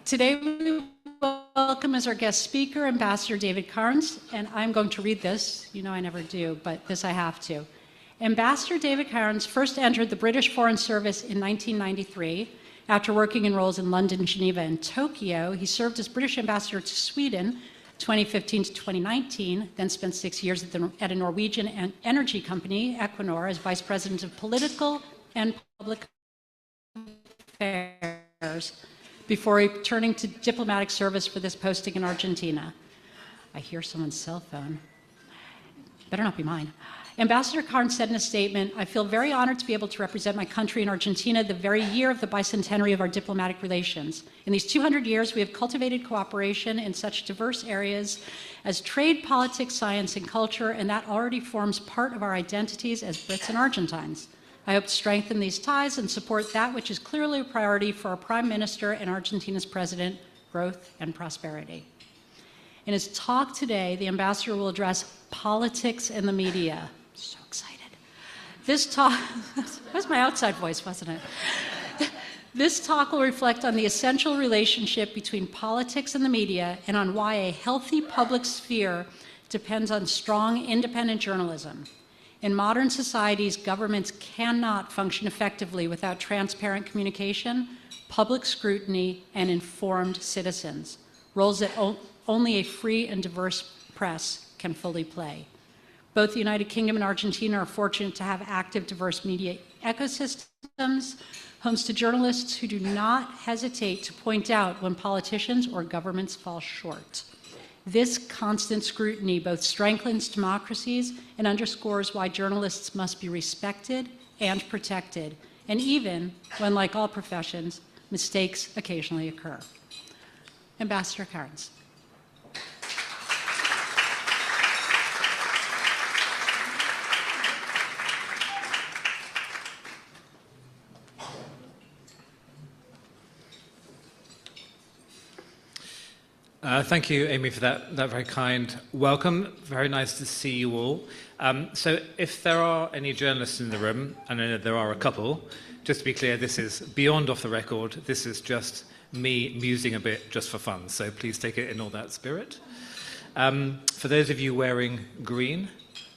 Today we welcome as our guest speaker, Ambassador David Carnes, and I'm going to read this. You know I never do, but this I have to. Ambassador David Carnes first entered the British Foreign Service in 1993. After working in roles in London, Geneva, and Tokyo, he served as British Ambassador to Sweden 2015 to 2019, then spent 6 years at a Norwegian energy company, Equinor, as Vice President of Political and Public Affairs, before returning to diplomatic service for this posting in Argentina. I hear someone's cell phone. Better not be mine. Ambassador Carnes said in a statement, "I feel very honored to be able to represent my country in Argentina the very year of the bicentenary of our diplomatic relations. In these 200 years, we have cultivated cooperation in such diverse areas as trade, politics, science, and culture, and that already forms part of our identities as Brits and Argentines. I hope to strengthen these ties and support that which is clearly a priority for our Prime Minister and Argentina's President, growth and prosperity." In his talk today, the ambassador will address politics and the media. So excited. This talk, that was my outside voice, wasn't it? This talk will reflect on the essential relationship between politics and the media and on why a healthy public sphere depends on strong, independent journalism. In modern societies, governments cannot function effectively without transparent communication, public scrutiny, and informed citizens, roles that only a free and diverse press can fully play. Both the United Kingdom and Argentina are fortunate to have active, diverse media ecosystems, homes to journalists who do not hesitate to point out when politicians or governments fall short. This constant scrutiny both strengthens democracies and underscores why journalists must be respected and protected, and even when, like all professions, mistakes occasionally occur. Ambassador Carnes. Thank you, Amy, for that very kind welcome. Very nice to see you all. So if there are any journalists in the room, and I know there are a couple, just to be clear, this is beyond off the record. This is just me musing a bit just for fun, so please take it in all that spirit. For those of you wearing green,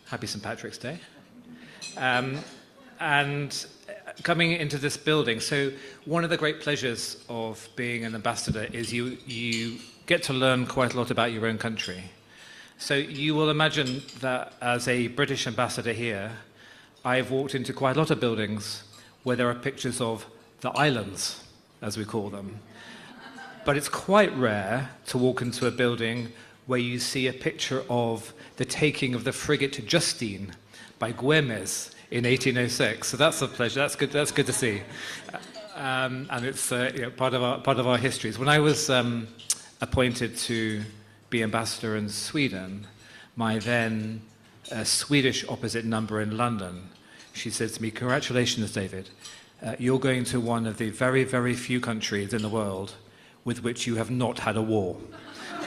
happy St. Patrick's Day. And coming into this building, so one of the great pleasures of being an ambassador is you get to learn quite a lot about your own country. So you will imagine that as a British ambassador here, I've walked into quite a lot of buildings where there are pictures of the islands, as we call them. But it's quite rare to walk into a building where you see a picture of the taking of the frigate Justine by Güemes in 1806. So that's a pleasure. That's good to see. And it's part of our histories. When I was appointed to be ambassador in Sweden, my then Swedish opposite number in London, she said to me, "Congratulations, David. You're going to one of the very, very few countries in the world with which you have not had a war."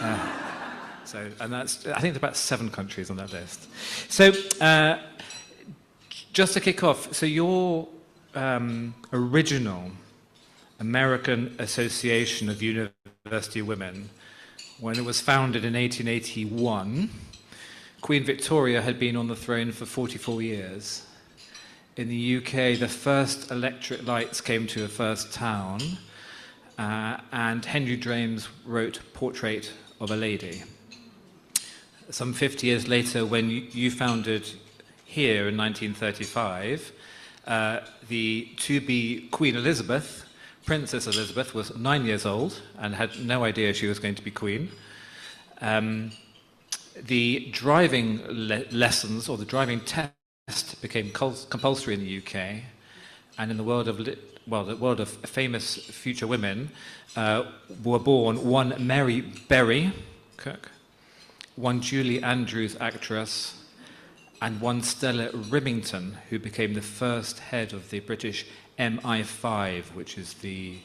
And that's, I think there are about 7 countries on that list. So just to kick off, so your original American Association of University Women, when it was founded in 1881, Queen Victoria had been on the throne for 44 years. In the UK, the first electric lights came to a first town, and Henry James wrote Portrait of a Lady. Some 50 years later, when you founded here in 1935, the to-be Queen Elizabeth, Princess Elizabeth, was 9 years old and had no idea she was going to be queen. The driving lessons, or the driving test, became compulsory in the UK, and in the world of famous future women were born one Mary Berry, Cook, one Julie Andrews, actress, and one Stella Rimington, who became the first head of the British MI5, which is the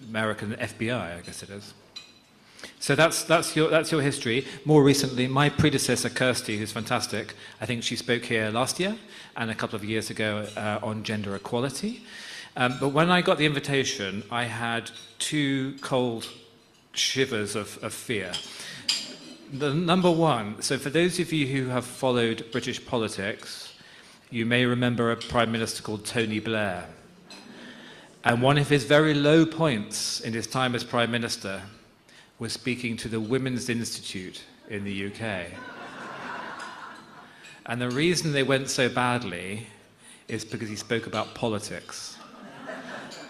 American FBI, I guess it is. So that's your history. More recently, my predecessor, Kirsty, who's fantastic, I think she spoke here last year and a couple of years ago on gender equality. But when I got the invitation, I had two cold shivers of fear. The number one, so for those of you who have followed British politics, you may remember a Prime Minister called Tony Blair. And one of his very low points in his time as Prime Minister was speaking to the Women's Institute in the UK. And the reason they went so badly is because he spoke about politics.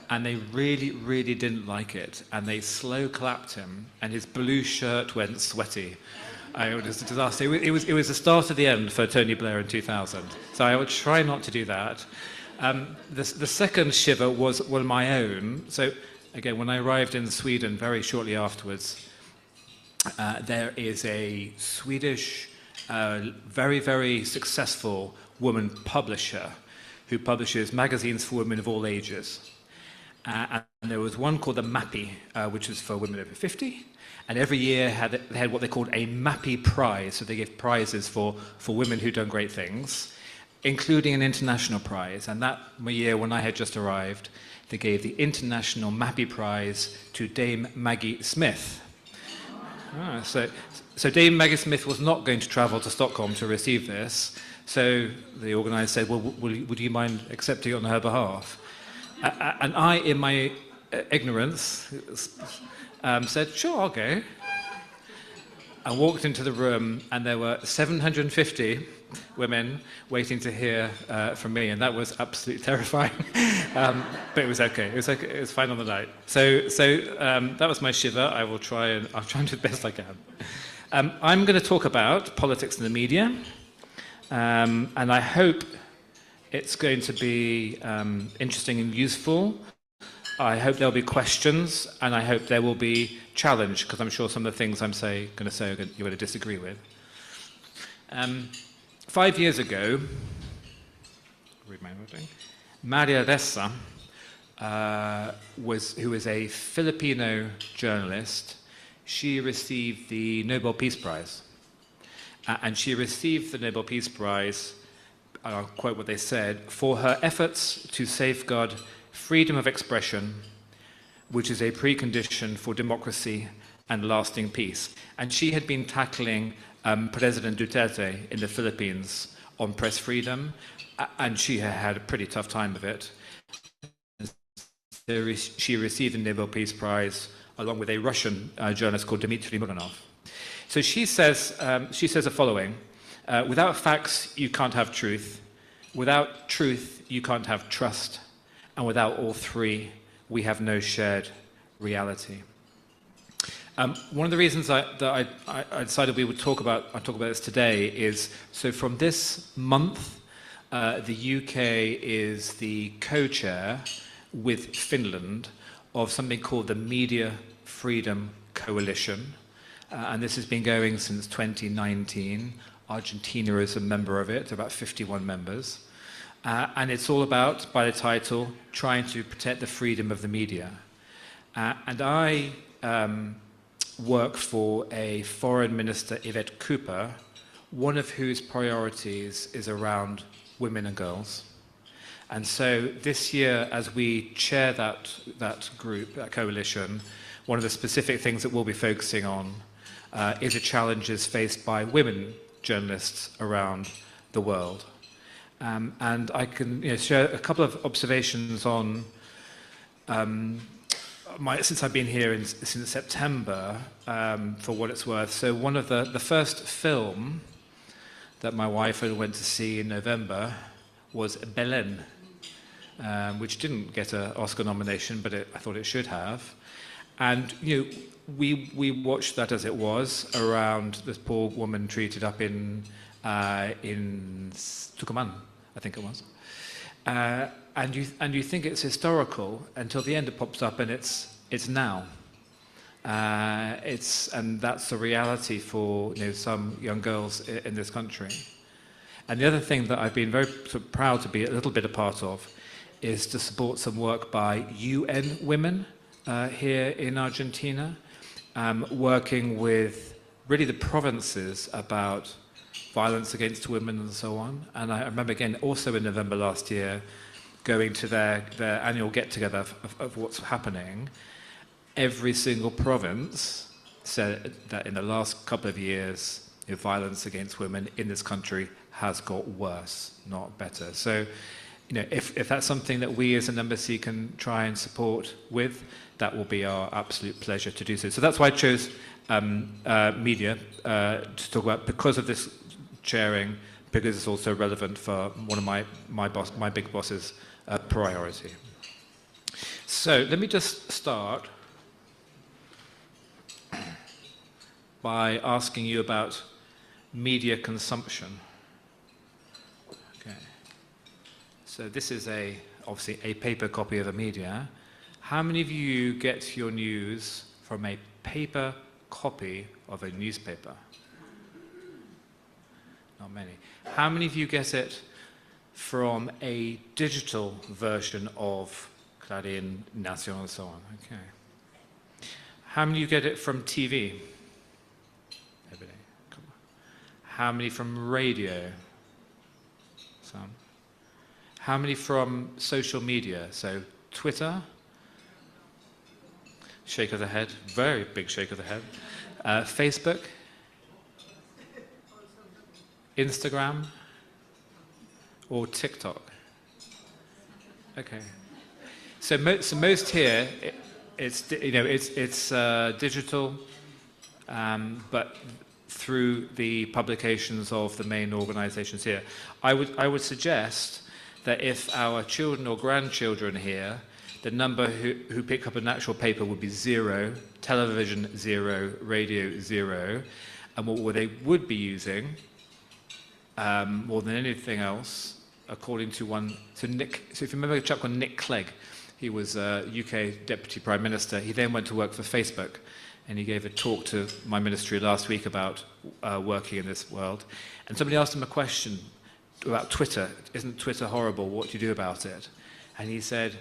And they really, really didn't like it. And they slow clapped him, and his blue shirt went sweaty. It was a disaster. It was the start of the end for Tony Blair in 2000. So I would try not to do that. The second shiver was my own. So again, when I arrived in Sweden very shortly afterwards, there is a Swedish, very, very successful woman publisher who publishes magazines for women of all ages. And there was one called the Mappy, which was for women over 50. And every year they had what they called a Mappy Prize. So they gave prizes for women who'd done great things, including an international prize. And that year, when I had just arrived, they gave the International Mappy Prize to Dame Maggie Smith. So Dame Maggie Smith was not going to travel to Stockholm to receive this. So the organizer said, well, would you mind accepting it on her behalf? And I, in my ignorance, said, sure, I'll go. I walked into the room, and there were 750 women waiting to hear from me, and that was absolutely terrifying. But it was okay. It was okay. It was fine on the night. So that was my shiver. I'll try and do the best I can. I'm going to talk about politics and the media, and I hope it's going to be interesting and useful. I hope there'll be questions, and I hope there will be challenge, because I'm sure some of the things I'm going to say you're going to disagree with. 5 years ago, Maria Ressa, who is a Filipino journalist, she received the Nobel Peace Prize. And she received the Nobel Peace Prize, I'll quote what they said, for her efforts to safeguard freedom of expression, which is a precondition for democracy and lasting peace. And she had been tackling President Duterte in the Philippines on press freedom, and she had a pretty tough time of it. She received the Nobel Peace Prize along with a Russian journalist called Dmitry Muranov. So she says the following: without facts, you can't have truth. Without truth, you can't have trust. And without all three, we have no shared reality. One of the reasons that I decided we would talk about this today is, so from this month, the UK is the co-chair with Finland of something called the Media Freedom Coalition. And this has been going since 2019. Argentina is a member of it, about 51 members. And it's all about, by the title, trying to protect the freedom of the media. And I work for a foreign minister, Yvette Cooper, one of whose priorities is around women and girls. And so this year, as we chair that group, that coalition, one of the specific things that we'll be focusing on is the challenges faced by women journalists around the world. And I can share a couple of observations on since I've been here since September, for what it's worth. So one of the first film that my wife went to see in November was Belen, which didn't get an Oscar nomination, but I thought it should have. And we watched that as it was, around this poor woman treated up in Tucumán, I think it was. And you think it's historical until the end it pops up, and it's now. And that's the reality for some young girls in this country. And the other thing that I've been very proud to be a little bit a part of is to support some work by UN Women here in Argentina, working with really the provinces about violence against women and so on. And I remember again, also in November last year, going to their annual get-together of what's happening, every single province said that in the last couple of years, violence against women in this country has got worse, not better. So, if that's something that we as an embassy can try and support with, that will be our absolute pleasure to do so. So that's why I chose media to talk about, because of this chairing, because it's also relevant for one of my big boss's priority. So let me just start by asking you about media consumption. Okay. So this is obviously a paper copy of a media. How many of you get your news from a paper copy of a newspaper? Not many. How many of you get it from a digital version of Clarín, Nación, and so on? Okay. How many of you get it from TV? Every day. Come on. How many from radio? Some. How many from social media? So Twitter? Shake of the head. Very big shake of the head. Facebook? Instagram? Or TikTok? Okay. So most here, it's digital, but through the publications of the main organisations here. I would suggest that if our children or grandchildren here, the number who pick up an actual paper would be 0, television 0, radio 0, and what they would be using more than anything else, according to Nick. So if you remember a chap called Nick Clegg, he was UK Deputy Prime Minister. He then went to work for Facebook, and he gave a talk to my ministry last week about working in this world. And somebody asked him a question about Twitter. Isn't Twitter horrible? What do you do about it? And he said,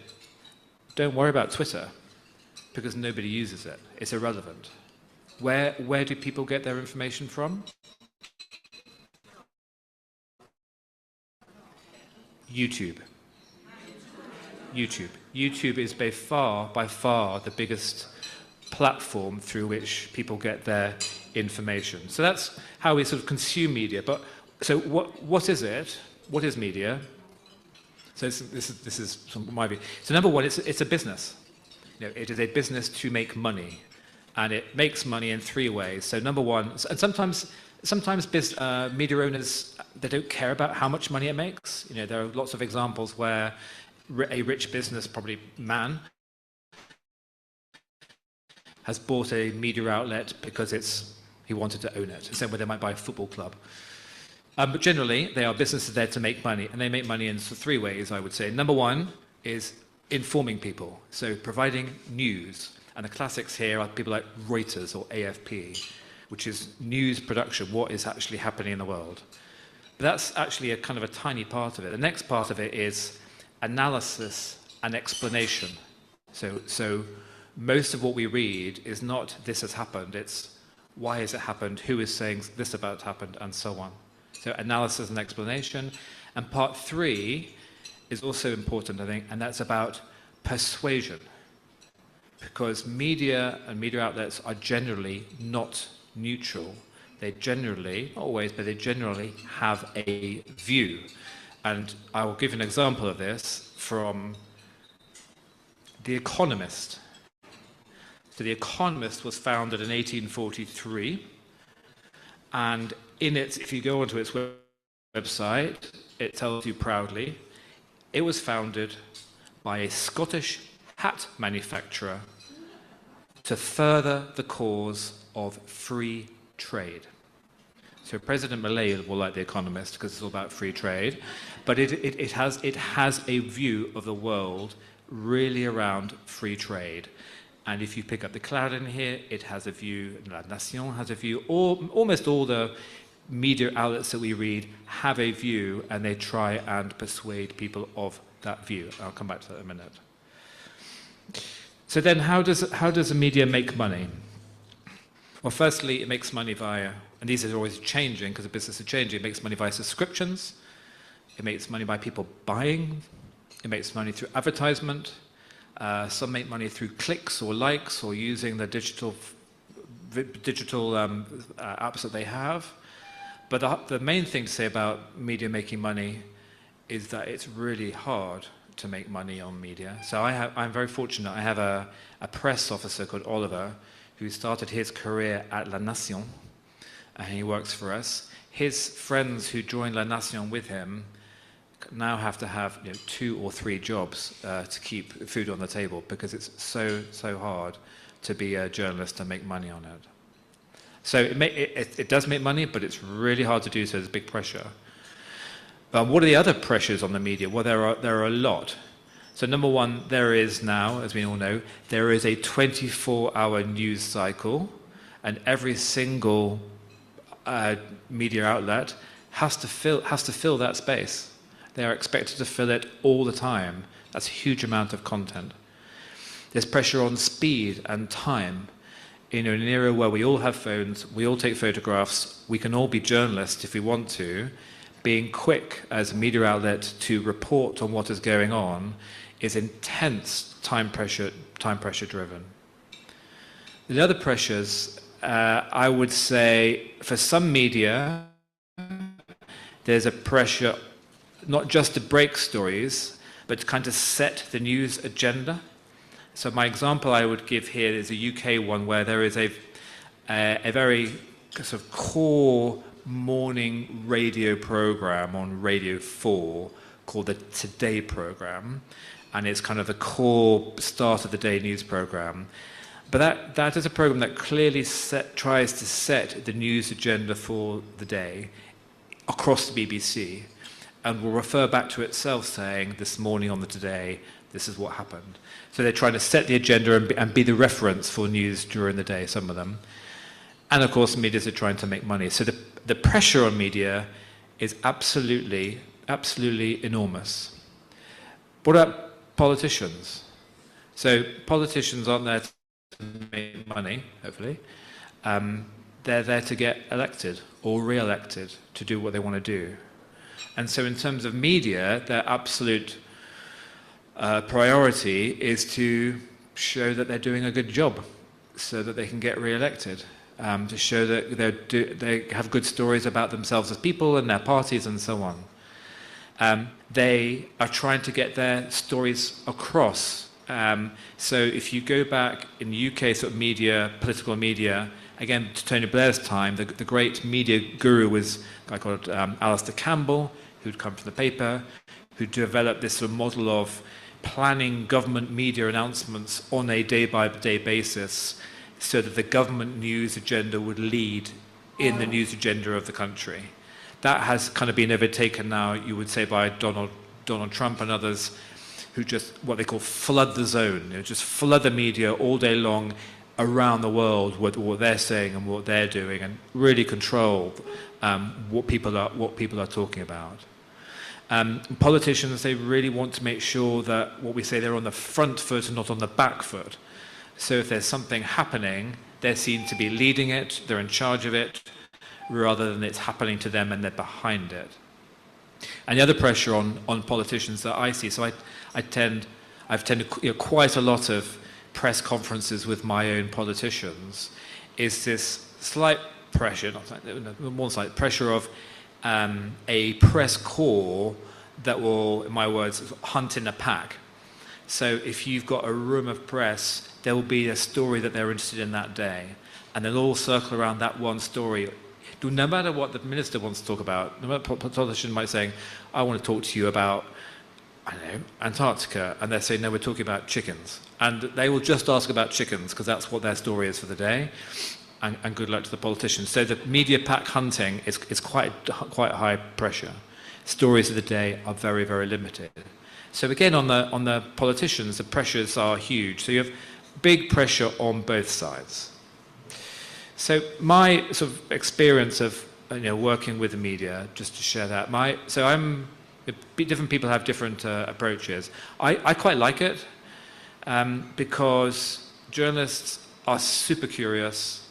don't worry about Twitter, because nobody uses it. It's irrelevant. Where do people get their information from? YouTube. YouTube is by far the biggest platform through which people get their information. So that's how we sort of consume media. But so what is it? What is media? So this is my view. So number one, it's a business. It is a business to make money, and it makes money in 3 ways. So number one, and sometimes media owners, they don't care about how much money it makes. There are lots of examples where a rich business, probably man, has bought a media outlet because he wanted to own it. Same way they might buy a football club. But generally, they are businesses there to make money, and they make money in 3 ways, I would say. Number one is informing people, so providing news. And the classics here are people like Reuters or AFP, which is news production, what is actually happening in the world. But that's actually a kind of a tiny part of it. The next part of it is analysis and explanation. So most of what we read is not this has happened, it's why has it happened, who is saying this about happened, and so on. So analysis and explanation. And part 3 is also important, I think, and that's about persuasion. Because media and media outlets are generally not neutral. They generally, not always, but they generally have a view. And I will give an example of this from The Economist. So The Economist was founded in 1843, and in it, if you go onto its website, it tells you proudly, it was founded by a Scottish hat manufacturer to further the cause of free trade. So President Malay will like The Economist because it's all about free trade, but it has a view of the world really around free trade. And if you pick up the Clarín here, it has a view, La Nación has a view, almost all the media outlets that we read have a view, and they try and persuade people of that view. I'll come back to that in a minute. So then how does the media make money? Well, firstly, it makes money via, and these are always changing because the business is changing, it makes money via subscriptions, it makes money by people buying it makes money through advertisement. Some make money through clicks or likes or using the digital apps that they have. But the main thing to say about media making money is that it's really hard to make money on media. So I'm very fortunate. I have a press officer called Oliver who started his career at La Nation, and he works for us. His friends who joined La Nation with him now have to have 2 or 3 jobs to keep food on the table, because it's so hard to be a journalist and make money on it. So it does make money, but it's really hard to do so. There's big pressure. What are the other pressures on the media? Well, there are a lot. So number one, there is now, as we all know, there is a 24-hour news cycle, and every single media outlet has to fill that space. They are expected to fill it all the time. That's a huge amount of content. There's pressure on speed and time. In an era where we all have phones, we all take photographs, we can all be journalists if we want to. Being quick as a media outlet to report on what is going on is intense time pressure driven. The other pressures, I would say, for some media, there's a pressure not just to break stories, but to kind of set the news agenda. So my example I would give here is a UK one where there is a very sort of core morning radio program on Radio 4 called the Today program, and it's kind of the core start of the day news program. But that is a program that clearly tries to set the news agenda for the day across the BBC, and will refer back to itself saying, this morning on the Today, this is what happened. So they're trying to set the agenda and be the reference for news during the day, some of them. And of course, medias are trying to make money. So the pressure on media is absolutely enormous. What about politicians? So politicians aren't there to make money, hopefully. They're there to get elected or re-elected to do what they want to do. And so in terms of media, their absolute priority is to show that they're doing a good job so that they can get re-elected, to show that they have good stories about themselves as people and their parties and so on. They are trying to get their stories across. So if you go back in the UK sort of media, political media, again to Tony Blair's time, the great media guru was a guy called Alistair Campbell, who'd come from the paper, who developed this sort of model of planning government media announcements on a day-by-day basis so that the government news agenda would lead in the news agenda of the country. That has kind of been overtaken now, you would say, by Donald Trump and others who just, what they call flood the zone, just flood the media all day long around the world with what they're saying and what they're doing, and really control what people are talking about. Politicians, they really want to make sure that what we say, they're on the front foot and not on the back foot. So if there's something happening, they're seen to be leading it, they're in charge of it, rather than it's happening to them and they're behind it. And the other pressure on politicians that I see, so I've attended quite a lot of press conferences with my own politicians, is this slight pressure, more slight pressure of a press corps that will, in my words, hunt in a pack. So if you've got a room of press, there will be a story that they're interested in that day, and they'll all circle around that one story. No matter what the minister wants to talk about, no matter what a politician might say, I want to talk to you about, I don't know, Antarctica, and they're saying, no, we're talking about chickens. And they will just ask about chickens, because that's what their story is for the day. And good luck to the politicians. So the media pack hunting is quite high pressure. Stories of the day are very, very limited. So again, on the politicians, the pressures are huge. So you have big pressure on both sides. So my sort of experience of working with the media, just to share that. Different people have different approaches. I quite like it because journalists are super curious.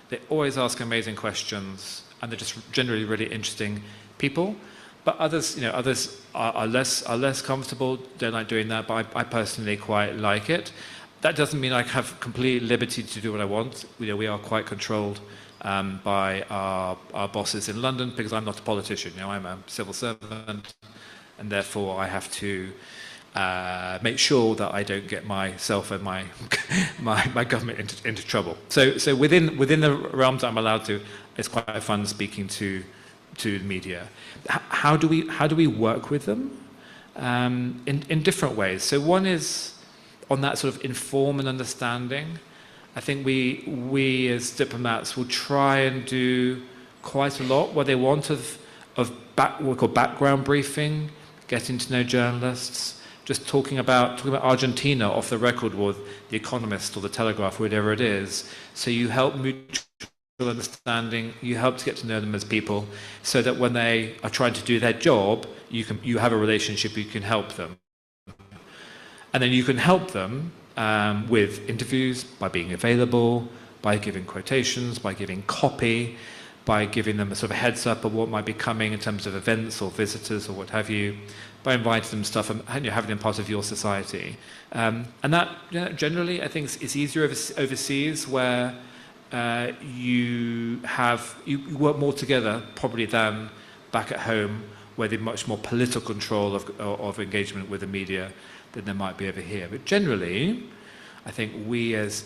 They always ask amazing questions, and they're just generally really interesting people. but others, others are less comfortable, don't like doing that, but I personally quite like it. That doesn't mean I have complete liberty to do what I want. We are quite controlled by our bosses in London, because I'm not a politician. I'm a civil servant, and therefore I have to make sure that I don't get myself and my my government into trouble. So within the realms I'm allowed to, it's quite fun speaking to the media. How do we work with them? In different ways. So one is on that sort of inform and understanding. I think we as diplomats will try and do quite a lot what they want of what we call background briefing, getting to know journalists, just talking about Argentina off the record with The Economist or The Telegraph, whatever it is. So you help mutual understanding, you help to get to know them as people, so that when they are trying to do their job, you have a relationship, you can help them. And then you can help them with interviews, by being available, by giving quotations, by giving copy, by giving them a sort of heads up of what might be coming in terms of events or visitors or what have you, by inviting them stuff and having them part of your society. And that generally I think is easier overseas, where you work more together probably than back at home, where there's much more political control of engagement with the media than there might be over here. But generally, I think we as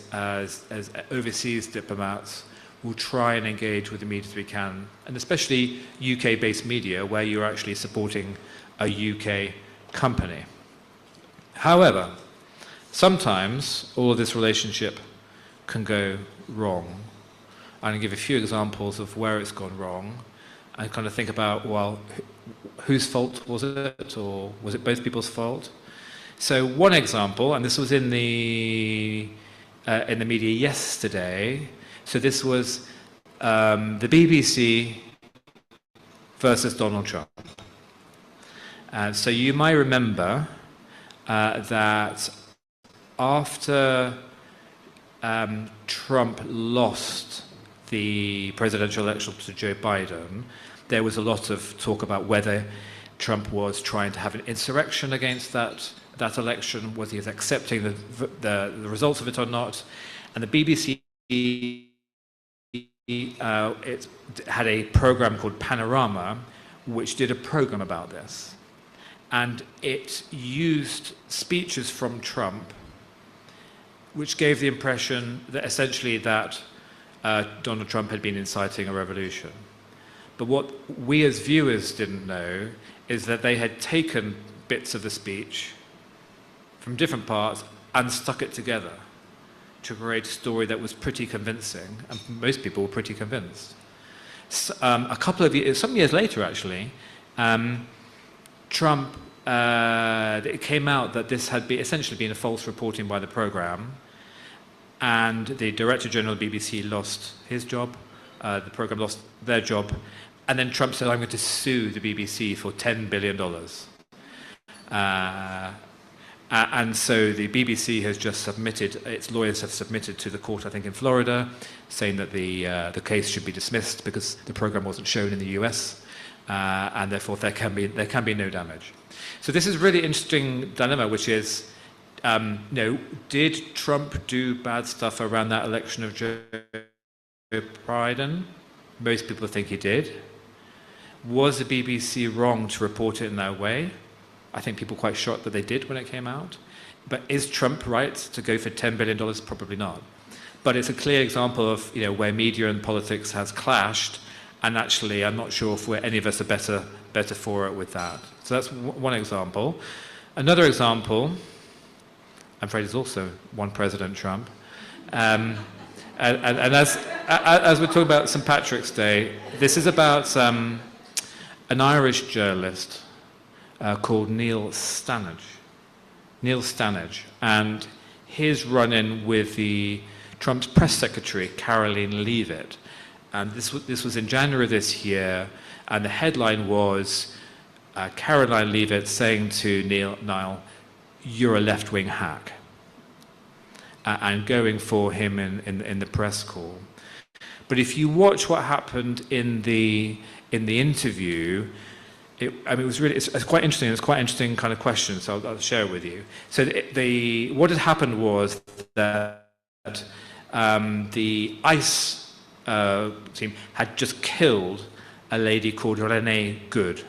overseas diplomats will try and engage with the media as we can, and especially UK-based media, where you're actually supporting a UK company. However, sometimes all of this relationship can go wrong. I'm going to give a few examples of where it's gone wrong, and kind of think about, well, whose fault was it, or was it both people's fault? So one example, and this was in the media yesterday. So this was the BBC versus Donald Trump. So you might remember that after Trump lost the presidential election to Joe Biden, there was a lot of talk about whether Trump was trying to have an insurrection against that election, was he accepting the results of it or not. And the BBC it had a program called Panorama, which did a program about this. And it used speeches from Trump, which gave the impression that essentially that Donald Trump had been inciting a revolution. But what we as viewers didn't know is that they had taken bits of the speech from different parts and stuck it together to create a story that was pretty convincing, and most people were pretty convinced. A couple of years, some years later actually, Trump, it came out that this had essentially been a false reporting by the program, and the Director General of the BBC lost his job, the program lost their job, and then Trump said, I'm going to sue the BBC for $10 billion. And so the BBC has just submitted, its lawyers have submitted to the court, I think in Florida, saying that the case should be dismissed because the program wasn't shown in the US, and therefore there can be no damage. So this is a really interesting dilemma, which is, did Trump do bad stuff around that election of Joe Biden? Most people think he did. Was the BBC wrong to report it in that way? I think people were quite shocked that they did when it came out. But is Trump right to go for $10 billion? Probably not. But it's a clear example of where media and politics has clashed, and actually I'm not sure if any of us are better for it with that. So that's one example. Another example, I'm afraid, is also one President Trump. And as we're talking about St. Patrick's Day, this is about an Irish journalist called Neil Stanage. And his run-in with Trump's press secretary, Caroline Leavitt. And this was in January this year, and the headline was Caroline Leavitt saying to Neil, you're a left-wing hack, and going for him in the press call. But if you watch what happened in the interview, I mean, it was really, it's quite interesting. It's quite an interesting kind of question, so I'll share it with you. So what had happened was that the ICE team had just killed a lady called Renee Good.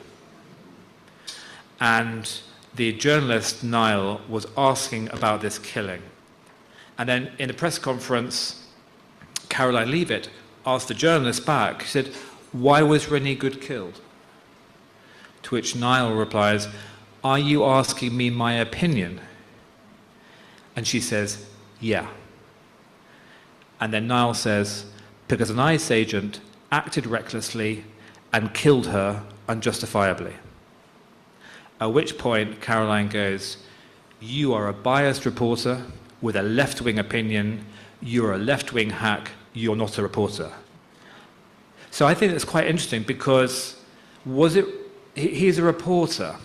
And the journalist, Niall, was asking about this killing. And then in a press conference, Caroline Leavitt asked the journalist back, she said, "Why was Renee Good killed?" To which Niall replies, "Are you asking me my opinion?" And she says, "Yeah." And then Niall says, "Because an ICE agent acted recklessly and killed her unjustifiably." At which point Caroline goes, "You are a biased reporter with a left-wing opinion. You're a left-wing hack. You're not a reporter." So I think that's quite interesting because he's a reporter.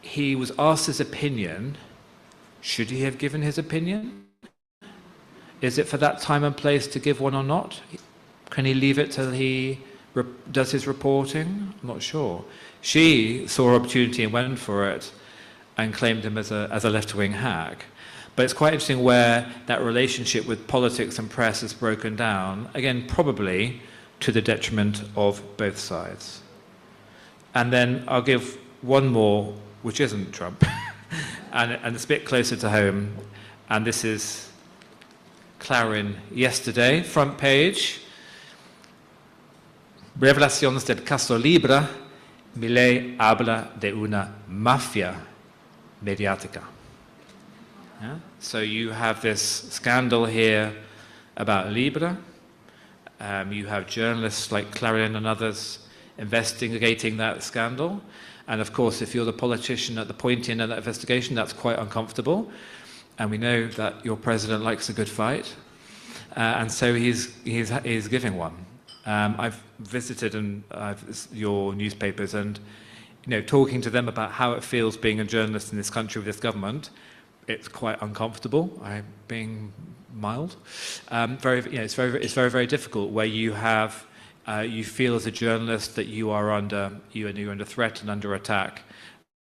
He was asked his opinion. Should he have given his opinion? Is it for that time and place to give one or not? Can he leave it till he does his reporting? I'm not sure. She saw opportunity and went for it and claimed him as a left-wing hack. But it's quite interesting where that relationship with politics and press has broken down, again, probably to the detriment of both sides. And then I'll give one more, which isn't Trump, and it's a bit closer to home. And this is Clarin yesterday, front page. Revelaciones del caso Libra, Milei habla de una mafia mediática. Yeah? So you have this scandal here about Libra. You have journalists like Clarin and others investigating that scandal. And of course, if you're the politician at the pointy end of that investigation, that's quite uncomfortable. And we know that your president likes a good fight. And so he's giving one. I've visited your newspapers and, talking to them about how it feels being a journalist in this country with this government. It's quite uncomfortable. I'm being mild. It's very, very difficult where you have. You feel as a journalist that you're under threat and under attack,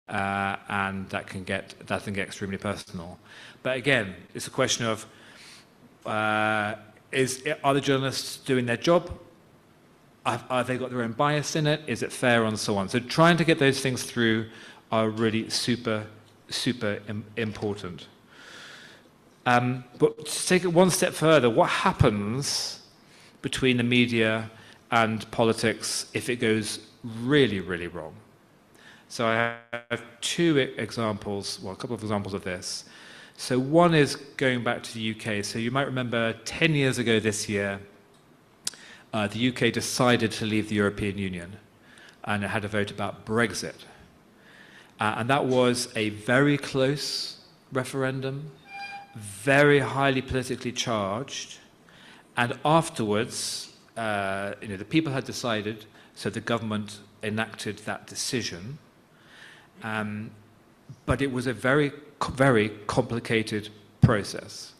and that can get extremely personal. But again, it's a question of are the journalists doing their job? Have they got their own bias in it? Is it fair, and so on? So trying to get those things through are really super important. But to take it one step further, what happens between the media and politics if it goes really, really wrong? So I have two examples, a couple of examples of this. So one is going back to the UK. So you might remember 10 years ago this year, the UK decided to leave the European Union, and it had a vote about Brexit. And that was a very close referendum, very highly politically charged, and afterwards, the people had decided, so the government enacted that decision. But it was a very, very complicated process.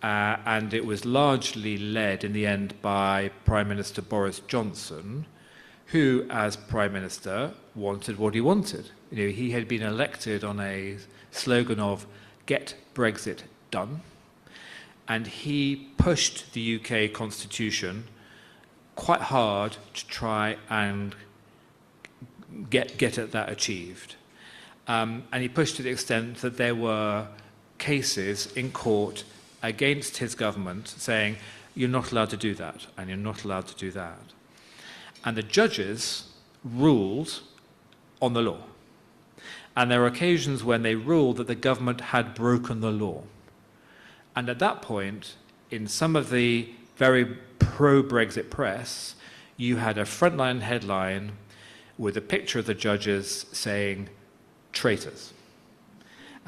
And it was largely led in the end by Prime Minister Boris Johnson, who, as Prime Minister, wanted what he wanted. He had been elected on a slogan of "Get Brexit Done," and he pushed the UK constitution quite hard to try and get that achieved. And he pushed to the extent that there were cases in court against his government saying, you're not allowed to do that, and you're not allowed to do that. And the judges ruled on the law. And there were occasions when they ruled that the government had broken the law. And at that point, in some of the very pro-Brexit press, you had a frontline headline with a picture of the judges saying, traitors.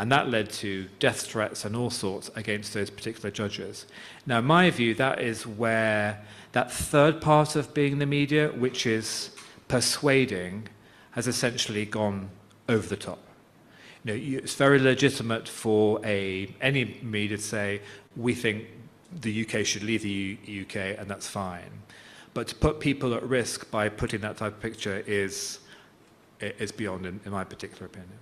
And that led to death threats and all sorts against those particular judges. Now, in my view, that is where that third part of being the media, which is persuading, has essentially gone over the top. It's very legitimate for any media to say, we think the UK should leave the UK, and that's fine. But to put people at risk by putting that type of picture is is beyond, in my particular opinion.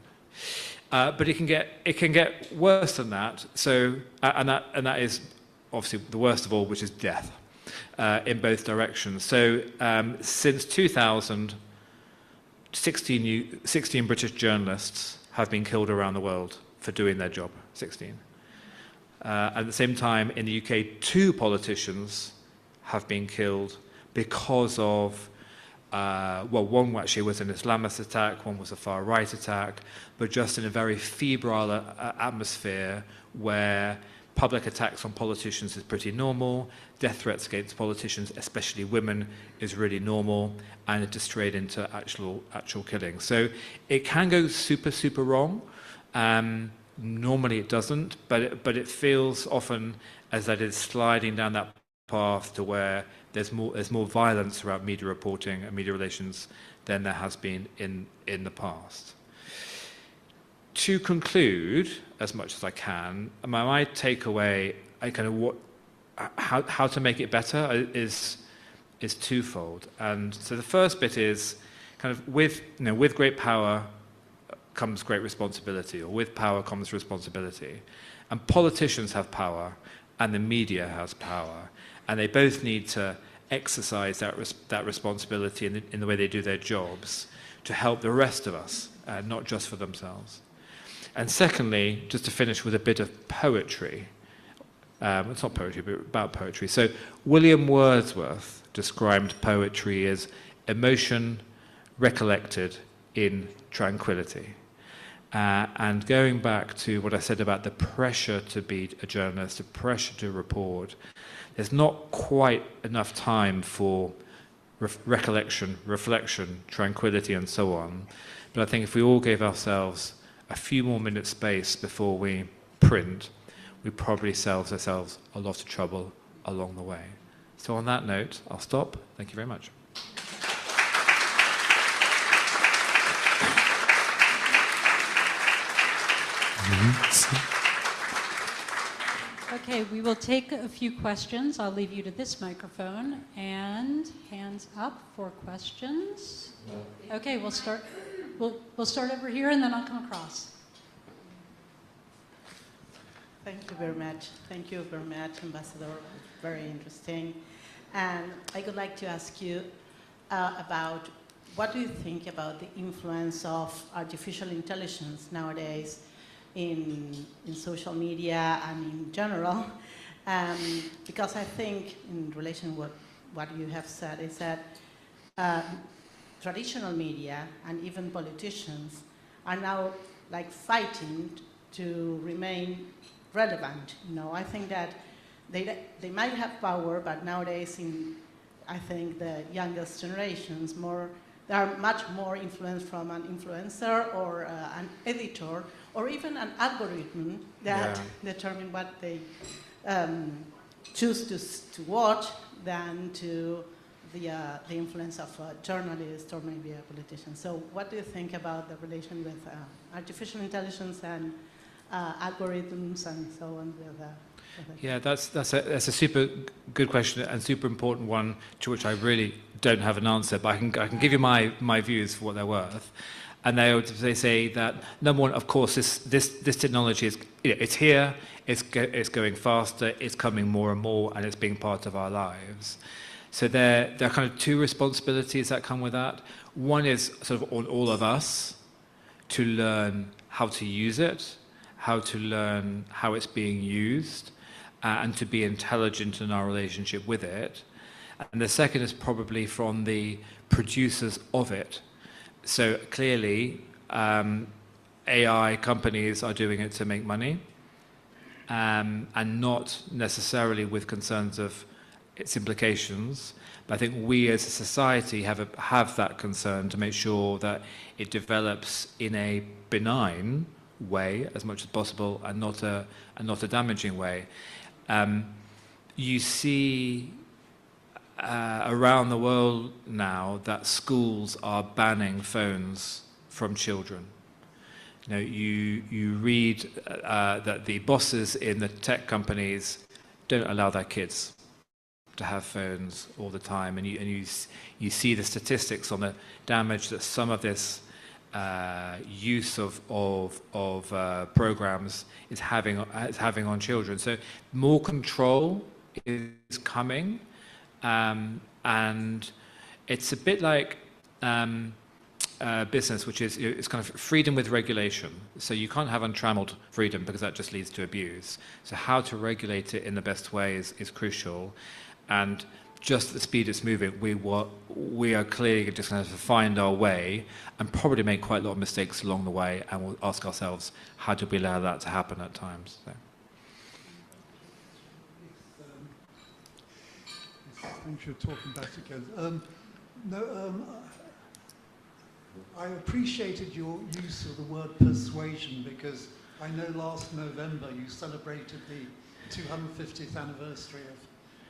But it can get worse than that. So, and that is obviously the worst of all, which is death in both directions. So, since 2000, 16 British journalists have been killed around the world for doing their job. 16. At the same time, in the UK, 2 politicians have been killed because of, one actually was an Islamist attack, one was a far-right attack, but just in a very febrile atmosphere where public attacks on politicians is pretty normal, death threats against politicians, especially women, is really normal, and it just strayed into actual killing. So it can go super, super wrong. Normally it doesn't, but it feels often as that it's sliding down that path to where there's more violence around media reporting and media relations than there has been in the past. To conclude, as much as I can, my takeaway, how to make it better is twofold. And so the first bit is kind of with great power comes great responsibility, or with power comes responsibility. And politicians have power, and the media has power, and they both need to exercise that responsibility in the way they do their jobs to help the rest of us, not just for themselves. And secondly, just to finish with a bit of poetry. It's not poetry, but about poetry. So William Wordsworth described poetry as emotion recollected in tranquility. And going back to what I said about the pressure to be a journalist, the pressure to report, there's not quite enough time for recollection, reflection, tranquility, and so on. But I think if we all gave ourselves a few more minutes space before we print, we probably save ourselves a lot of trouble along the way. So on that note, I'll stop. Thank you very much. Okay, we will take a few questions. I'll leave you to this microphone. And hands up for questions. Okay, we'll start over here, and then I'll come across. Thank you very much. Thank you very much, Ambassador. Very interesting. And I would like to ask you about what do you think about the influence of artificial intelligence nowadays in social media and in general? Because I think, in relation with what you have said, is that traditional media and even politicians are now like fighting to remain relevant. I think that they might have power, but nowadays, I think the youngest generations they are much more influenced from an influencer or an editor or even an algorithm that determine what they choose to watch than to the influence of a journalist or maybe a politician. So what do you think about the relation with artificial intelligence and algorithms and so on? Yeah, that's a super good question and super important one to which I really don't have an answer, but I can give you my views for what they're worth. And they say that, number one, of course, this technology is, it's here, it's going faster, it's coming more and more, and it's being part of our lives. So there are kind of 2 responsibilities that come with that. One is sort of on all of us to learn how to use it, how to learn how it's being used, and to be intelligent in our relationship with it. And the second is probably from the producers of it. So clearly, AI companies are doing it to make money, and not necessarily with concerns of its implications. But I think we as a society have that concern to make sure that it develops in a benign way as much as possible, and not a damaging way. You see around the world now that schools are banning phones from children. You read that the bosses in the tech companies don't allow their kids to have phones all the time, and you see the statistics on the damage that some of this use of programs is having on children. So more control is coming, and it's a bit like business, which is it's kind of freedom with regulation. So you can't have untrammeled freedom because that just leads to abuse. So how to regulate it in the best way is crucial, and just at the speed it's moving, we are clearly just going to find our way and probably make quite a lot of mistakes along the way, and we'll ask ourselves, how do we allow that to happen at times? So. Thanks for talking back again. I appreciated your use of the word persuasion, because I know last November you celebrated the 250th anniversary of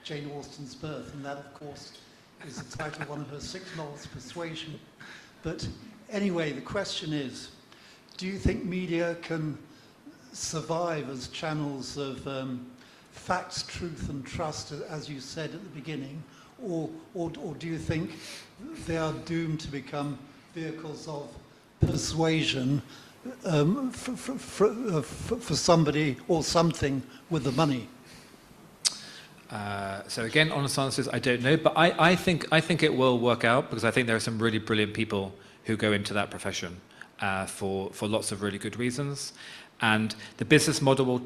Jane Austen's birth, and that, of course, is the title of one of her 6 novels, Persuasion. But anyway, the question is, do you think media can survive as channels of facts, truth and trust, as you said at the beginning, or do you think they are doomed to become vehicles of persuasion for somebody or something with the money? So again, honest answers, I don't know, but I think it will work out, because I think there are some really brilliant people who go into that profession for lots of really good reasons, and the business model,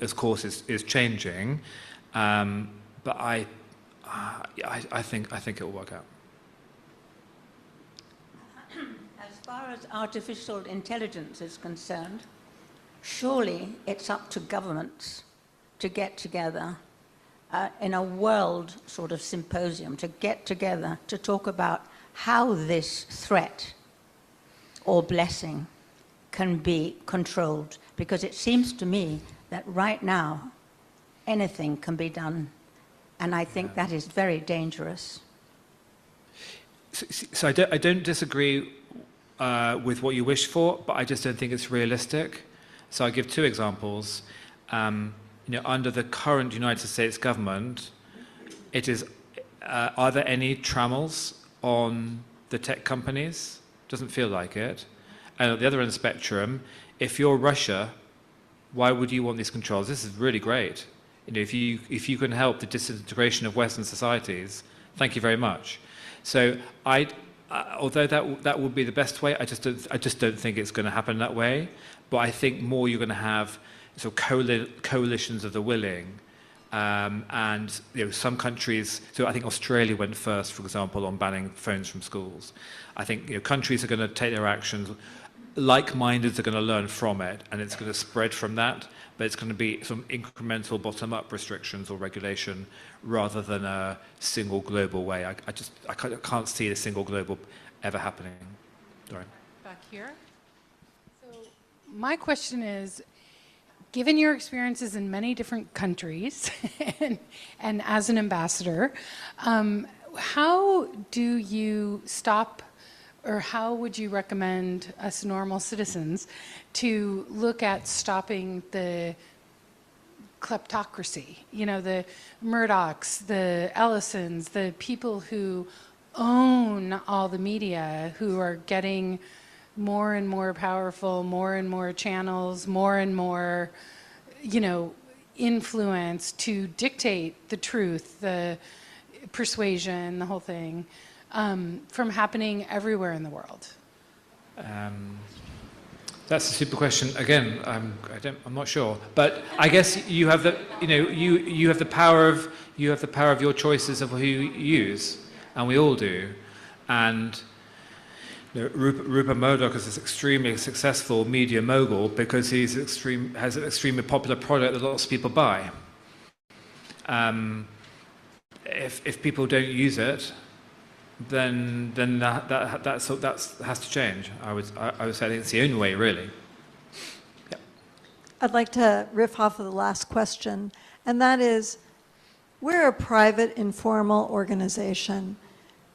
of course, is changing, but I think it will work out. As far as artificial intelligence is concerned, surely it's up to governments to get together in a world sort of symposium, to get together to talk about how this threat or blessing can be controlled. Because it seems to me that right now anything can be done, and I think that is very dangerous. So I don't disagree with what you wish for, but I just don't think it's realistic. So I'll give 2 examples. Under the current United States government, are there any trammels on the tech companies? Doesn't feel like it. And at the other end of the spectrum, if you're Russia, why would you want these controls? This is really great. If you can help the disintegration of Western societies, thank you very much. So although that would be the best way, I just don't think it's going to happen that way. But I think more you're going to have sort of coalitions of the willing, and some countries. So I think Australia went first, for example, on banning phones from schools. I think countries are going to take their actions. Like-mindeds are going to learn from it, and it's going to spread from that. But it's going to be some incremental bottom-up restrictions or regulation rather than a single global way. I can't see a single global ever happening. Sorry. Back here. So my question is, given your experiences in many different countries and as an ambassador, how do you stop, or how would you recommend us normal citizens to look at stopping the kleptocracy? The Murdochs, the Ellisons, the people who own all the media, who are getting more and more powerful, more and more channels, more and more, influence to dictate the truth, the persuasion, the whole thing, from happening everywhere in the world? That's a super question. Again, I'm not sure, but I guess you have the you have the power of your choices of who you use, and we all do, and. Rupert Murdoch is this extremely successful media mogul because he has an extremely popular product that lots of people buy. If people don't use it, then that has to change. I would say I think it's the only way, really. Yep. I'd like to riff off of the last question, and that is, we're a private, informal organization.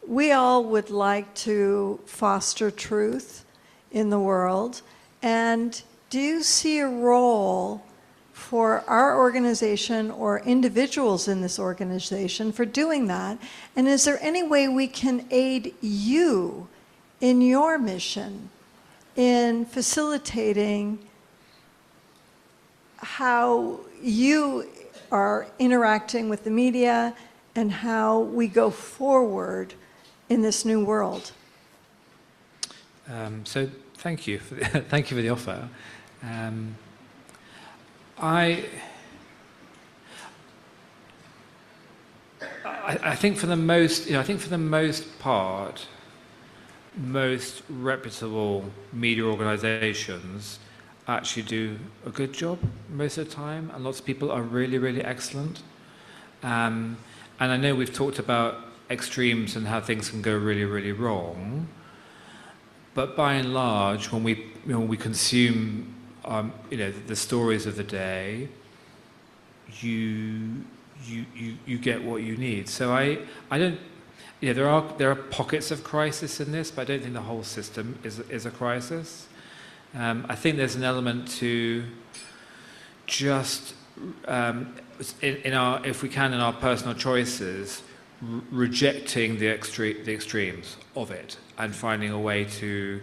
We all would like to foster truth in the world, and do you see a role for our organization or individuals in this organization for doing that? And is there any way we can aid you in your mission in facilitating how you are interacting with the media and how we go forward in this new world? So thank you for thank you for the offer. I think for the most, I think for the most part, most reputable media organisations actually do a good job most of the time, and lots of people are really, really excellent. And I know we've talked about extremes and how things can go really, really wrong. But by and large, when we consume, the stories of the day, you get what you need. So I don't. There are pockets of crisis in this, but I don't think the whole system is a crisis. I think there's an element to just if we can, in our personal choices, rejecting the extremes of it and finding a way to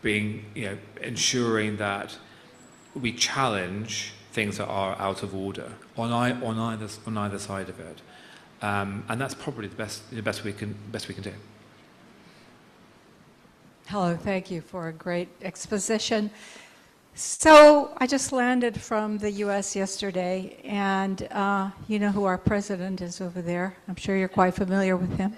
ensuring that we challenge things that are out of order on either side of it, and that's probably the best we can do. Hello, thank you for a great exposition. So I just landed from the U.S. yesterday, and you know who our president is over there. I'm sure you're quite familiar with him.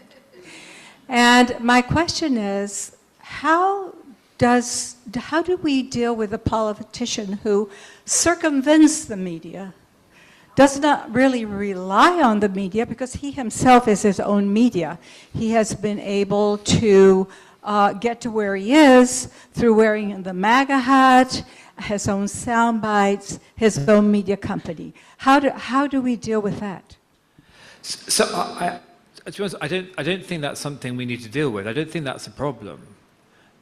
And my question is, how do we deal with a politician who circumvents the media, does not really rely on the media because he himself is his own media? He has been able to get to where he is through wearing the MAGA hat, his own sound bites, his own media company. How do we deal with that? So to be honest, I don't think that's something we need to deal with. I don't think that's a problem.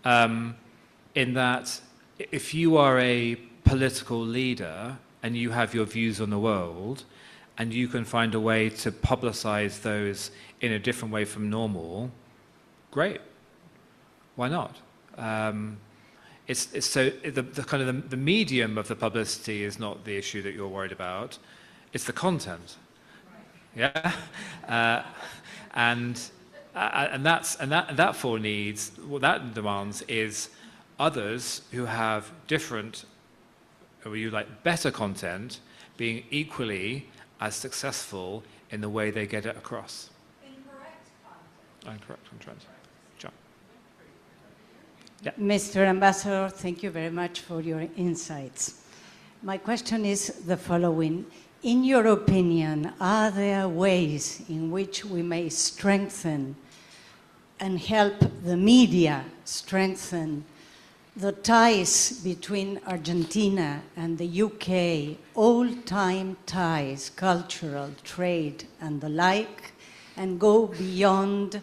In that, if you are a political leader and you have your views on the world, and you can find a way to publicize those in a different way from normal, great. Why not? It's so the kind of the medium of the publicity is not the issue that you're worried about. It's the content. Yeah, and that for needs what that demands is others who have different, or you like better content, being equally as successful in the way they get it across. Incorrect content. Incorrect content. John. Yeah. Mr. Ambassador, thank you very much for your insights. My question is the following. In your opinion, are there ways in which we may strengthen and help the media strengthen the ties between Argentina and the UK, old-time ties, cultural, trade, and the like, and go beyond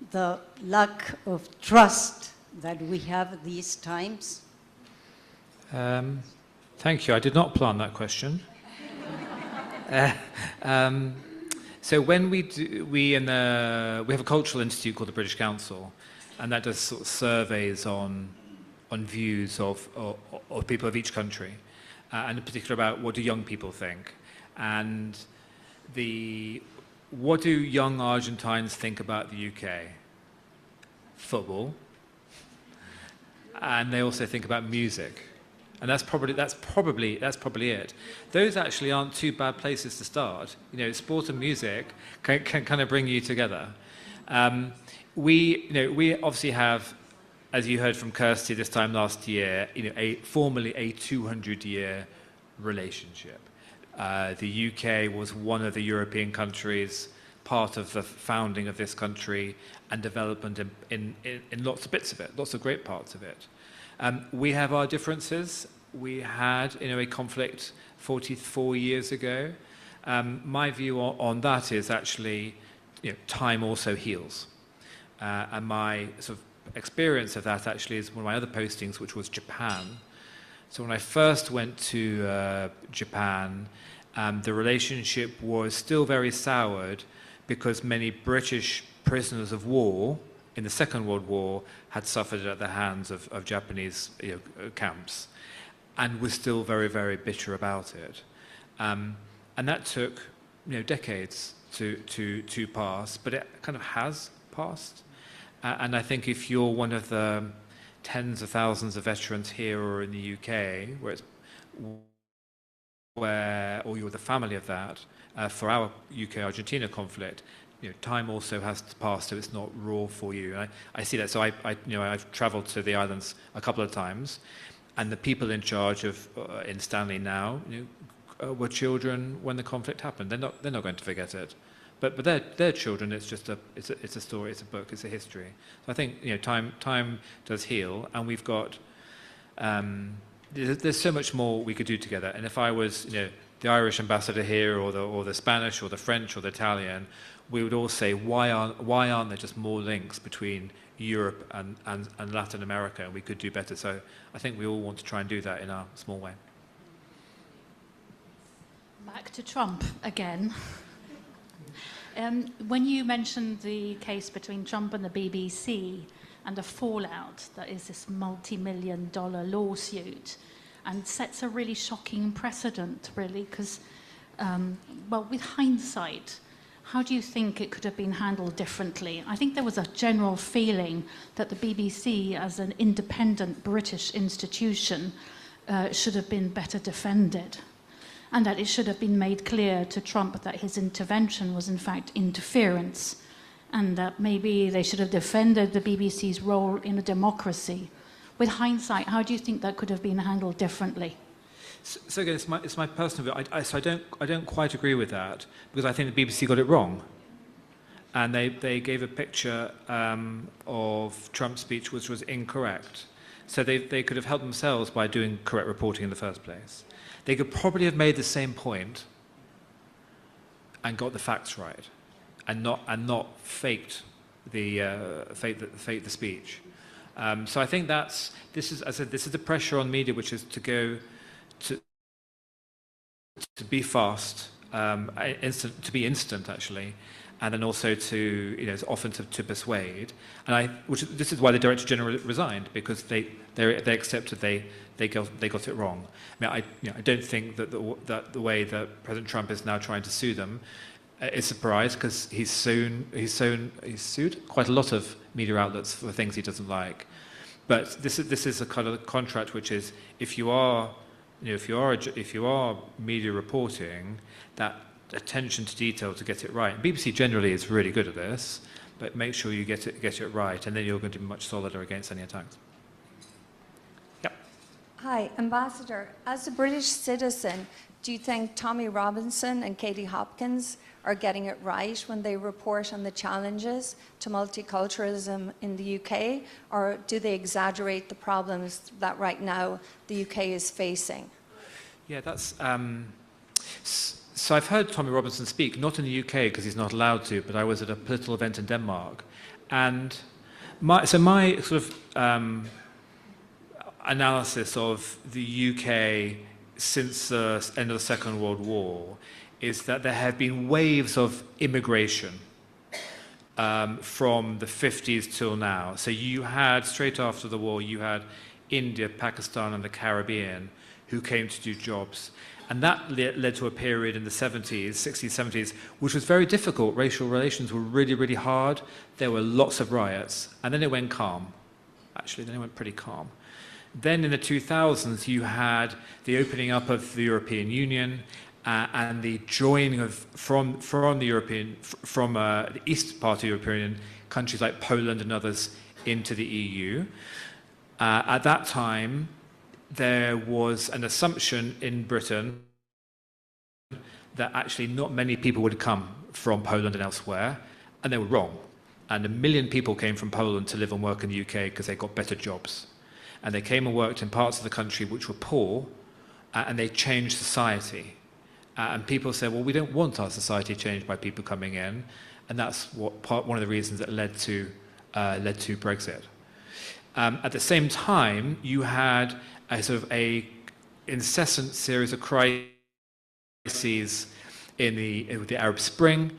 the lack of trust that we have these times? Thank you. I did not plan that question. So when we have a cultural institute called the British Council, and that does sort of surveys on views of people of each country, and in particular about what do young people think, and what do young Argentines think about the UK? Football, and they also think about music. And that's probably it. Those actually aren't two bad places to start. Sport and music can kind of bring you together. We obviously have, as you heard from Kirsty this time last year, formally a 200-year relationship. The UK was one of the European countries, part of the founding of this country and development in lots of bits of it, lots of great parts of it. We have our differences. We had a conflict 44 years ago. My view on that is actually, time also heals. And my sort of experience of that actually is one of my other postings, which was Japan. So when I first went to Japan, the relationship was still very soured because many British prisoners of war in the Second World War had suffered at the hands of Japanese camps, and was still very, very bitter about it. And that took decades to pass, but it kind of has passed. And I think if you're one of the tens of thousands of veterans here or in the UK, or you're the family of that, for our UK-Argentina conflict, time also has to pass, so it's not raw for you. And I see that. So I've travelled to the islands a couple of times, and the people in charge of in Stanley now were children when the conflict happened. They're not going to forget it. But their children. It's just it's a story. It's a book. It's a history. So I think time does heal, and we've got. There's so much more we could do together. And if I was the Irish ambassador here, or the Spanish, or the French, or the Italian, we would all say, why aren't there just more links between Europe and Latin America? We could do better. So I think we all want to try and do that in our small way. Back to Trump again. When you mentioned the case between Trump and the BBC and the fallout that is this multi-million-dollar lawsuit, and sets a really shocking precedent, really, because, with hindsight, how do you think it could have been handled differently? I think there was a general feeling that the BBC, as an independent British institution, should have been better defended, and that it should have been made clear to Trump that his intervention was in fact interference, and that maybe they should have defended the BBC's role in a democracy. With hindsight, how do you think that could have been handled differently? So again, it's my personal view. So I don't quite agree with that, because I think the BBC got it wrong, and they gave a picture of Trump's speech which was incorrect. So they could have helped themselves by doing correct reporting in the first place. They could probably have made the same point and got the facts right, and not faked the speech. So I think this is the pressure on media, which is to go to be fast, to be instant actually, and then also to often to persuade. And this is why the Director General resigned, because they accepted they got it wrong. I mean, I don't think that the way that President Trump is now trying to sue them is a surprise, because he's sued quite a lot of media outlets for things he doesn't like. But this is a kind of contract which is, if you are media reporting, that attention to detail to get it right. And BBC generally is really good at this, but make sure you get it right, and then you're going to be much solider against any attacks. Yep. Hi, Ambassador. As a British citizen, do you think Tommy Robinson and Katie Hopkins are getting it right when they report on the challenges to multiculturalism in the UK, or do they exaggerate the problems that right now the UK is facing? Yeah, that's... So I've heard Tommy Robinson speak, not in the UK because he's not allowed to, but I was at a political event in Denmark. And my sort of analysis of the UK since the end of the Second World War is that there have been waves of immigration from the 50s till now. So you had, straight after the war, you had India, Pakistan, and the Caribbean who came to do jobs. And that led to a period in the 70s, 60s, 70s, which was very difficult. Racial relations were really, really hard. There were lots of riots. And then it went calm. Actually, then it went pretty calm. Then in the 2000s, you had the opening up of the European Union and the joining of from the east part of the European Union, countries like Poland and others into the EU. At that time, there was an assumption in Britain that actually not many people would come from Poland and elsewhere, and they were wrong. And 1 million people came from Poland to live and work in the UK because they got better jobs. And they came and worked in parts of the country which were poor, and they changed society. And people said, well, we don't want our society changed by people coming in, and that's one of the reasons that led to Brexit. At the same time, you had a sort of a incessant series of crises with the Arab Spring,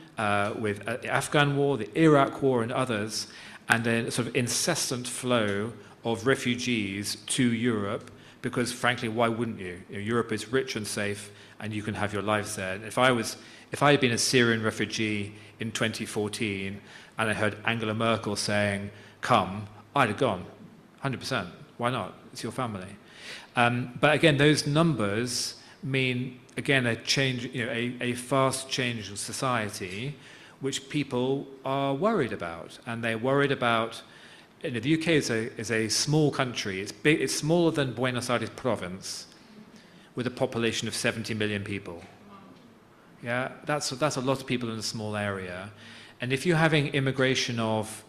with the Afghan War, the Iraq War, and others. and then a sort of incessant flow of refugees to Europe, because frankly, why wouldn't you? You know, Europe is rich and safe, and you can have your lives there. If I had been a Syrian refugee in 2014, and I heard Angela Merkel saying, "Come," I'd have gone, 100%. Why not? It's your family. But again, those numbers mean, again, a change, you know, a fast change of society, which people are worried about. And they're worried about, you know, the UK is a small country. It's smaller than Buenos Aires province, with a population of 70 million people. Yeah, that's a lot of people in a small area. And if you're having immigration of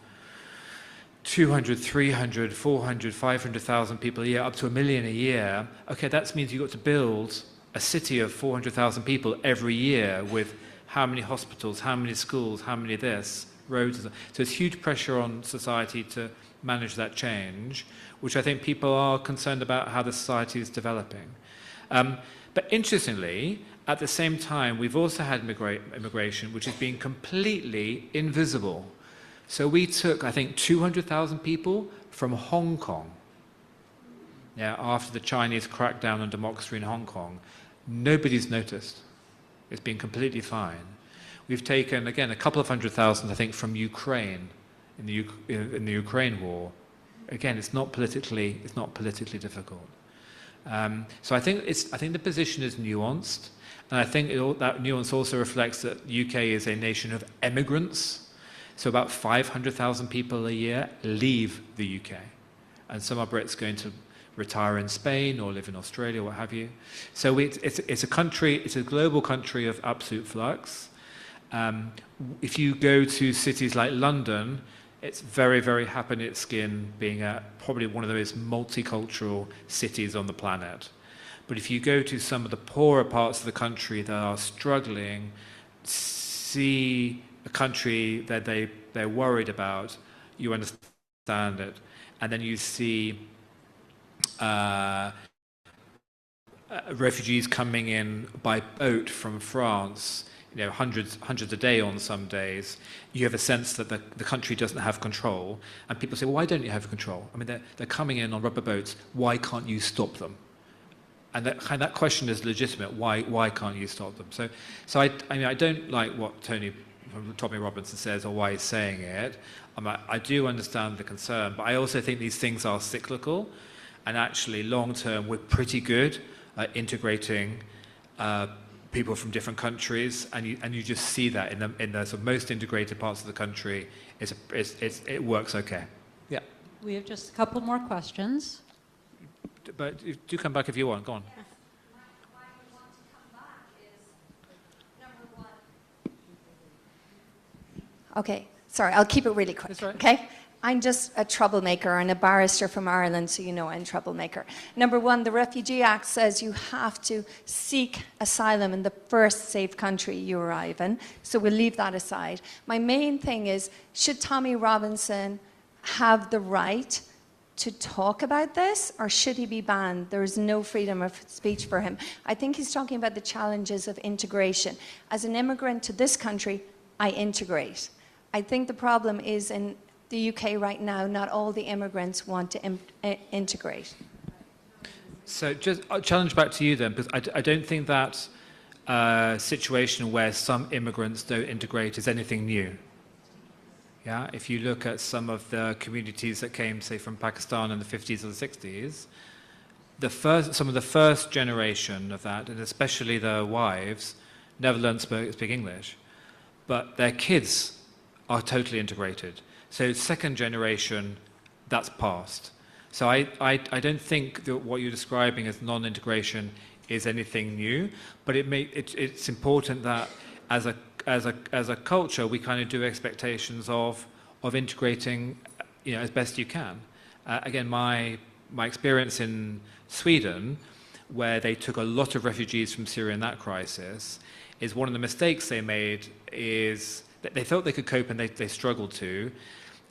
200, 300, 400, 500,000 people a year, up to 1 million a year, okay, that means you've got to build a city of 400,000 people every year with how many hospitals, how many schools, how many this, roads. So it's huge pressure on society to manage that change, which I think people are concerned about how the society is developing. But interestingly, at the same time, we've also had immigration which has been completely invisible. So we took, I think, 200,000 people from Hong Kong. Yeah, after the Chinese crackdown on democracy in Hong Kong, nobody's noticed. It's been completely fine. We've taken, again, a couple of 100,000, I think, from Ukraine in the Ukraine war. Again, it's not politically difficult. So I think the position is nuanced, and I think that nuance also reflects that UK is a nation of emigrants. So about 500,000 people a year leave the UK, and some are Brits going to retire in Spain or live in Australia, what have you. So it's a country, it's a global country of absolute flux. If you go to cities like London, it's very, very happy in its skin, being probably one of the most multicultural cities on the planet. But if you go to some of the poorer parts of the country that are struggling, see a country that they're worried about, you understand it. And then you see refugees coming in by boat from France, you know, hundreds a day on some days. You have a sense that the country doesn't have control. And people say, well, why don't you have control? I mean, they're coming in on rubber boats. Why can't you stop them? And that question is legitimate. Why can't you stop them? So I don't like what Tommy Robinson says or why he's saying it. I do understand the concern, but I also think these things are cyclical, and actually long term we're pretty good at integrating people from different countries, and you just see that in the sort of most integrated parts of the country, it works okay. Yeah. We have just a couple more questions. But do come back if you want. Go on. Okay, sorry, I'll keep it really quick, That's right. okay? I'm just a troublemaker and a barrister from Ireland, so you know I'm a troublemaker. Number one, the Refugee Act says you have to seek asylum in the first safe country you arrive in, so we'll leave that aside. My main thing is, should Tommy Robinson have the right to talk about this, or should he be banned? There is no freedom of speech for him. I think he's talking about the challenges of integration. As an immigrant to this country, I integrate. I think the problem is in the UK right now, not all the immigrants want to integrate. So just I'll challenge back to you then, because I don't think that situation where some immigrants don't integrate is anything new. Yeah, if you look at some of the communities that came, say, from Pakistan in the 50s or the 60s, some of the first generation of that, and especially the wives, never learned to speak English, but their kids are totally integrated. So second generation, that's past. So I don't think that what you're describing as non-integration is anything new, but it's important that as a culture we kind of do expectations of integrating, you know, as best you can. Again, my experience in Sweden, where they took a lot of refugees from Syria in that crisis, is one of the mistakes they made is that they thought they could cope and they struggled to.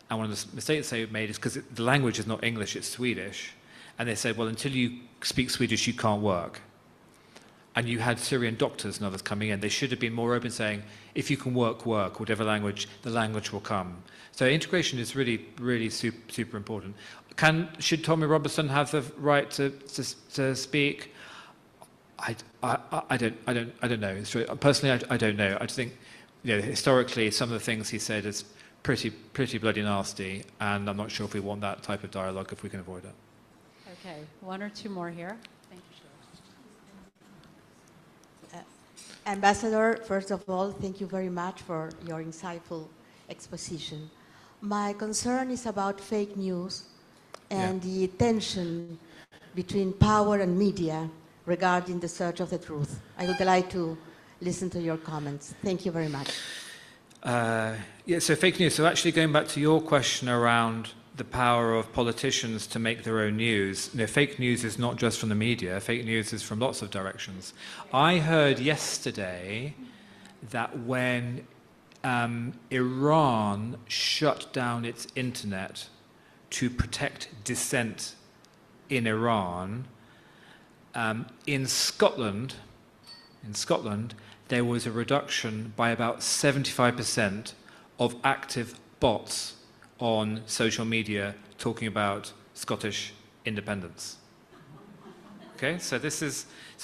And one of the mistakes they made is because the language is not English, it's Swedish. And they said, well, until you speak Swedish, you can't work. and you had Syrian doctors and others coming in, they should have been more open, saying, if you can work, work, whatever language, the language will come. So integration is really, really super important. Should Tommy Robinson have the right to speak? I don't know. It's true. Personally, I don't know. I think, historically, some of the things he said is pretty bloody nasty, and I'm not sure if we want that type of dialogue if we can avoid it. Okay, one or two more here. Thank you, Ambassador, first of all, thank you very much for your insightful exposition. My concern is about fake news and the tension between power and media regarding the search of the truth. I would like to listen to your comments. Thank you very much. So fake news. So actually going back to your question around the power of politicians to make their own news, fake news is not just from the media. Fake news is from lots of directions. I heard yesterday that when Iran shut down its internet to protect dissent in Iran, in Scotland, there was a reduction by about 75% of active bots on social media talking about Scottish independence. Okay, so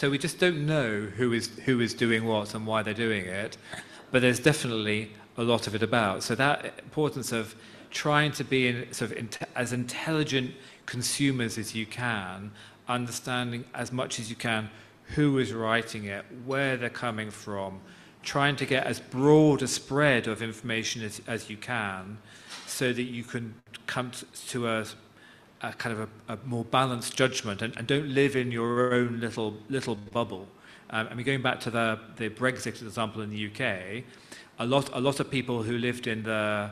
we just don't know who is doing what and why they're doing it, but there's definitely a lot of it about. So that importance of trying to be as intelligent consumers as you can, understanding as much as you can who is writing it, where they're coming from, trying to get as broad a spread of information as you can, so that you can come to a kind of a more balanced judgment and don't live in your own little bubble. Going back to the Brexit example in the UK, a lot of people who lived in the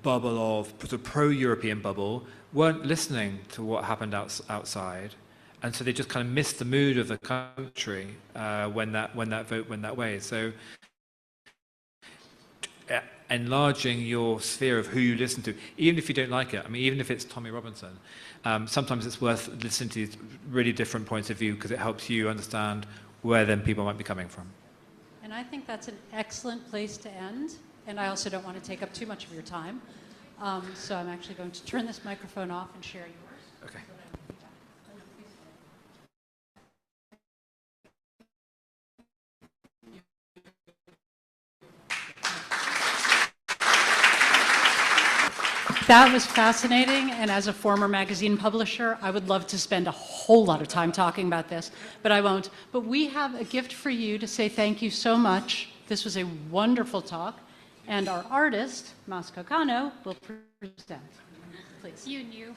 bubble of sort of pro-European bubble weren't listening to what happened outside, and so they just kind of missed the mood of the country when that vote went that way. So enlarging your sphere of who you listen to, even if you don't like it. Even if it's Tommy Robinson, sometimes it's worth listening to really different points of view because it helps you understand where then people might be coming from. And I think that's an excellent place to end. And I also don't want to take up too much of your time. So I'm actually going to turn this microphone off and share yours. Okay. That was fascinating, and as a former magazine publisher, I would love to spend a whole lot of time talking about this, but I won't. But we have a gift for you to say thank you so much. This was a wonderful talk, and our artist, Moscow Kano, will present. Please. You knew.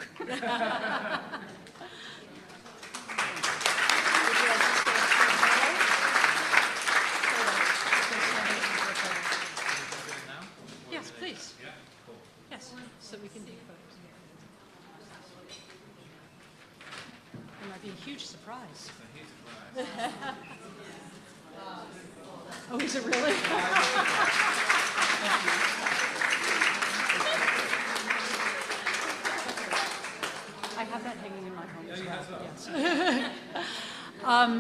Yes, please. Yes, so we can take photos. It might be a huge surprise. Oh, is it really? I have that hanging in my home as well.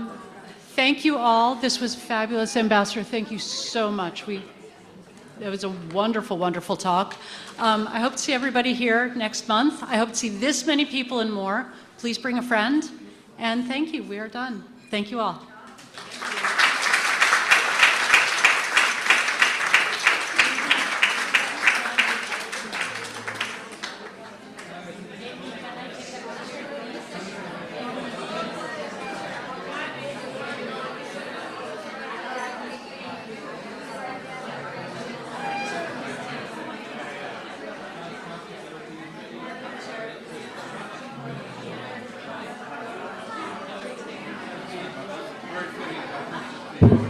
Yes. Thank you all. This was fabulous, Ambassador. Thank you so much. It was a wonderful, wonderful talk. I hope to see everybody here next month. I hope to see this many people and more. Please bring a friend. And thank you. We are done. Thank you all. Thank you.